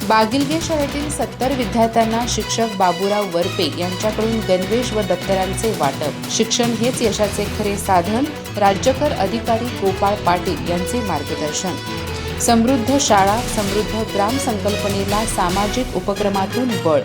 बागिलगे शाळेतील 70 विद्यार्थ्यांना शिक्षक बाबूराव वरपे यांच्याकडून गणवेश व दप्तरांचे वाटप। शिक्षण हेच यशाचे खरे साधन। राज्यकर अधिकारी गोपाळ पाटील यांचे मार्गदर्शन। समृद्ध शाळा समृद्ध ग्राम संकल्पनेला सामाजिक उपक्रमातून बळ।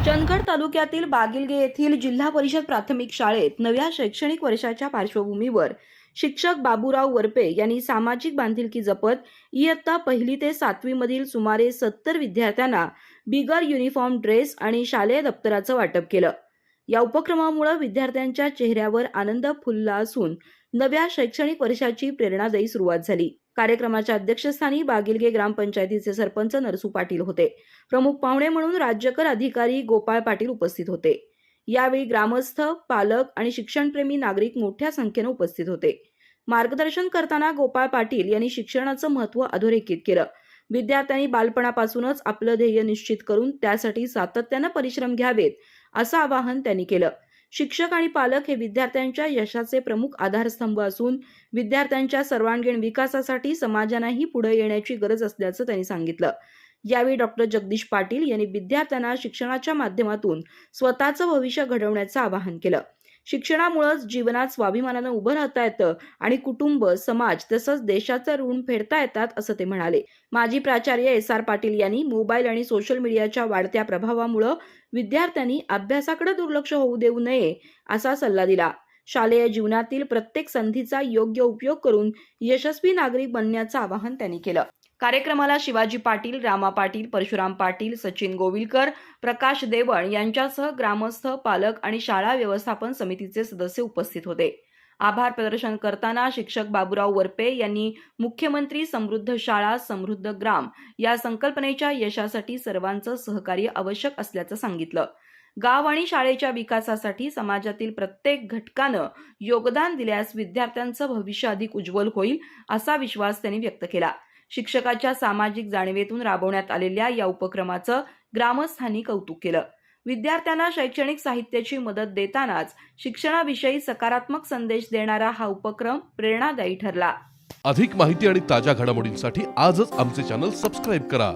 चंदगड तालुक्यातील बागिलगे येथील जिल्हा परिषद प्राथमिक शाळेत नव्या शैक्षणिक वर्षाच्या पार्श्वभूमीवर शिक्षक बाबूराव वरपे यांनी सामाजिक बांधिलकी जपत इयत्ता 1ली ते 7वी मधील सुमारे 70 विद्यार्थ्यांना बिगर युनिफॉर्म ड्रेस आणि शालेय दप्तराचं वाटप केलं। या उपक्रमामुळे विद्यार्थ्यांच्या चेहऱ्यावर आनंद फुलला असून नव्या शैक्षणिक वर्षाची प्रेरणादायी सुरुवात झाली। कार्यक्रमाच्या अध्यक्षस्थानी बागिलगे ग्रामपंचायतीचे सरपंच नरसू पाटील होते। प्रमुख पाहुणे म्हणून राज्यकर अधिकारी गोपाळ पाटील उपस्थित होते। यावेळी ग्रामस्थ, पालक आणि शिक्षणप्रेमी नागरिक मोठ्या संख्येने उपस्थित होते। मार्गदर्शन करताना गोपाळ पाटील यांनी शिक्षणाचं महत्त्व अधोरेखित केलं। विद्यार्थ्यांनी बालपणापासूनच आपलं ध्येय निश्चित करून त्यासाठी सातत्याने परिश्रम घ्यावेत असं आवाहन त्यांनी केलं। शिक्षक आणि पालक हे विद्यार्थ्यांच्या यशाचे प्रमुख आधारस्तंभ असून विद्यार्थ्यांच्या सर्वांगीण विकासासाठी समाजानेही पुढे येण्याची गरज असल्याचं त्यांनी सांगितलं। यावेळी डॉक्टर जगदीश पाटील यांनी विद्यार्थ्यांना शिक्षणाच्या माध्यमातून स्वतःचं भविष्य घडवण्याचं आवाहन केलं। शिक्षणामुळेच जीवनात स्वाभिमानानं उभं राहता येतं आणि कुटुंब, समाज तसंच देशाचं ऋण फेडता येतात असं ते म्हणाले। माजी प्राचार्य SR पाटील यांनी मोबाईल आणि सोशल मीडियाच्या वाढत्या प्रभावामुळे विद्यार्थ्यांनी अभ्यासाकडे दुर्लक्ष होऊ देऊ नये असा सल्ला दिला। शालेय जीवनातील प्रत्येक संधीचा योग्य उपयोग करून यशस्वी नागरिक बनण्याचं आवाहन त्यांनी केलं। कार्यक्रमाला शिवाजी पाटील, रामा पाटील, परशुराम पाटील, सचिन गोविलकर, प्रकाश देवण यांच्यासह ग्रामस्थ, पालक आणि शाळा व्यवस्थापन समितीचे सदस्य उपस्थित होते। आभार प्रदर्शन करताना शिक्षक बाबूराव वरपे यांनी मुख्यमंत्री समृद्ध शाळा समृद्ध ग्राम या संकल्पनेच्या यशासाठी सर्वांचं सहकार्य आवश्यक असल्याचं सांगितलं। गाव आणि शाळेच्या विकासासाठी समाजातील प्रत्येक घटकानं योगदान दिल्यास विद्यार्थ्यांचं भविष्य अधिक उज्ज्वल होईल असा विश्वास त्यांनी व्यक्त केला। शिक्षकाच्या सामाजिक जाणीवेतून राबवण्यात आलेल्या या उपक्रमाचं ग्रामस्थांनी कौतुक केलं। विद्यार्थ्यांना शैक्षणिक साहित्याची मदत देतानाच शिक्षणाविषयी सकारात्मक संदेश देणारा हा उपक्रम प्रेरणादायी ठरला। अधिक माहिती आणि ताज्या घडामोडींसाठी आजच आमचे चॅनल सबस्क्राइब करा।